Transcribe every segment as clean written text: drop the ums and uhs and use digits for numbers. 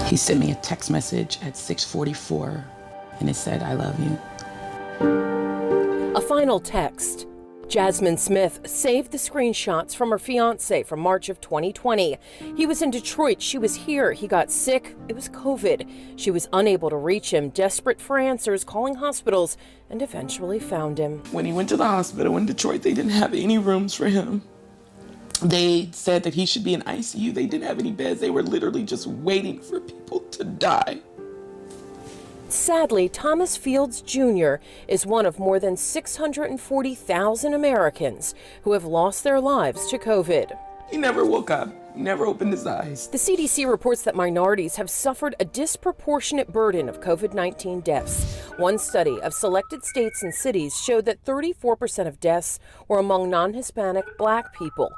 He sent me a text message at 6:44, and it said, "I love you." A final text. Jasmine Smith saved the screenshots from her fiancé from March of 2020. He was in Detroit. She was here. He got sick. It was COVID. She was unable to reach him, desperate for answers, calling hospitals, and eventually found him. When he went to the hospital in Detroit, they didn't have any rooms for him. They said that he should be in ICU. They didn't have any beds. They were literally just waiting for people to die. Sadly, Thomas Fields Jr. is one of more than 640,000 Americans who have lost their lives to COVID. He never woke up. He never opened his eyes. The CDC reports that minorities have suffered a disproportionate burden of COVID-19 deaths. One study of selected states and cities showed that 34% of deaths were among non-Hispanic Black people,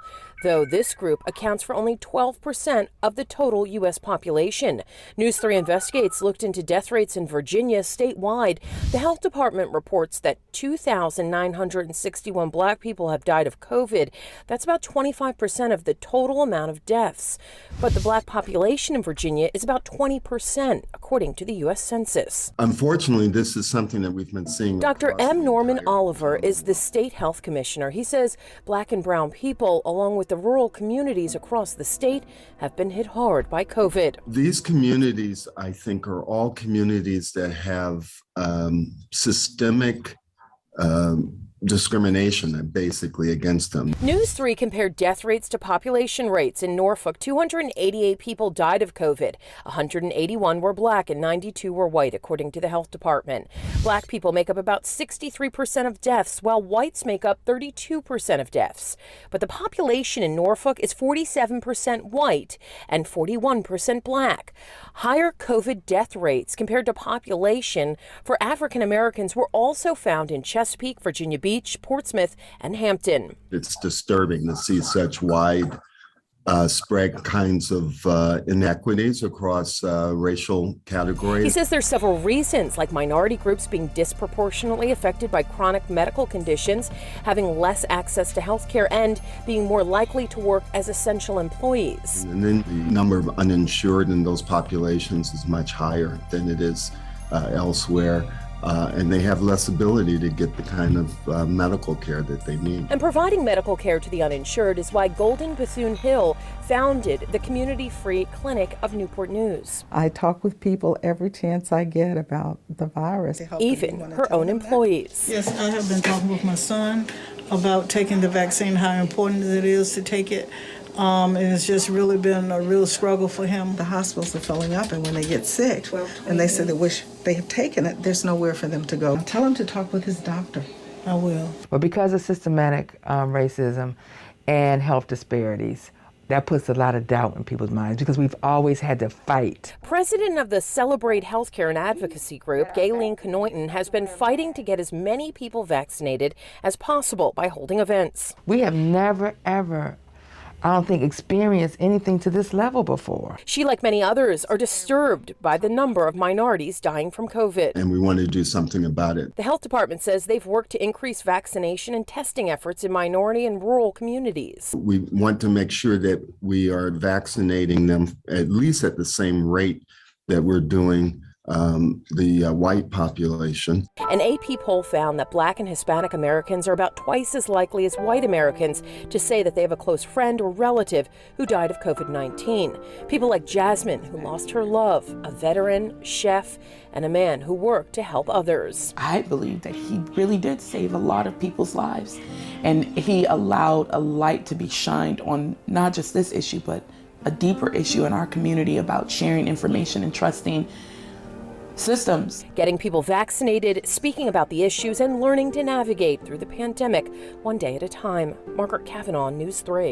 though this group accounts for only 12% of the total U.S. population. News 3 Investigates looked into death rates in Virginia statewide. The health department reports that 2,961 Black people have died of COVID. That's about 25% of the total amount of deaths. But the Black population in Virginia is about 20%, according to the U.S. Census. Unfortunately, this is something that we've been seeing. Dr. M. Norman Oliver is the state health commissioner. He says Black and brown people, along with the rural communities across the state, have been hit hard by COVID. These communities, I think, are all communities that have systemic discrimination basically against them. News 3 compared death rates to population rates. In Norfolk, 288 people died of COVID. 181 were Black and 92 were white, according to the health department. Black people make up about 63% of deaths, while whites make up 32% of deaths. But the population in Norfolk is 47% white and 41% Black. Higher COVID death rates compared to population for African Americans were also found in Chesapeake, Virginia Beach, Portsmouth, and Hampton. It's disturbing to see such wide spread kinds of inequities across racial categories. He says there's several reasons, like minority groups being disproportionately affected by chronic medical conditions, having less access to health care, and being more likely to work as essential employees. And then the number of uninsured in those populations is much higher than it is elsewhere. And they have less ability to get the kind of medical care that they need. And providing medical care to the uninsured is why Golden Bethune-Hill founded the community-free clinic of Newport News. I talk with people every chance I get about the virus. Even her own employees. Yes, I have been talking with my son about taking the vaccine, how important it is to take it. And it's just really been a real struggle for him. The hospitals are filling up, and when they get sick and they say they wish they had taken it, there's nowhere for them to go. Tell him to talk with his doctor. I will. But because of systematic racism and health disparities, that puts a lot of doubt in people's minds because we've always had to fight. President of the Celebrate Healthcare and Advocacy Group, Gayleen Knoyton, has been fighting to get as many people vaccinated as possible by holding events. We have never, ever, I don't think, experienced anything to this level before. She, like many others, are disturbed by the number of minorities dying from COVID. And we want to do something about it. The health department says they've worked to increase vaccination and testing efforts in minority and rural communities. We want to make sure that we are vaccinating them at least at the same rate that we're doing the white population. An AP poll found that Black and Hispanic Americans are about twice as likely as white Americans to say that they have a close friend or relative who died of COVID-19. People like Jasmine, who lost her love, a veteran, chef, and a man who worked to help others. I believe that he really did save a lot of people's lives, and he allowed a light to be shined on not just this issue, but a deeper issue in our community about sharing information and trusting systems. Getting people vaccinated, speaking about the issues, and learning to navigate through the pandemic one day at a time. Margaret Kavanaugh, News 3.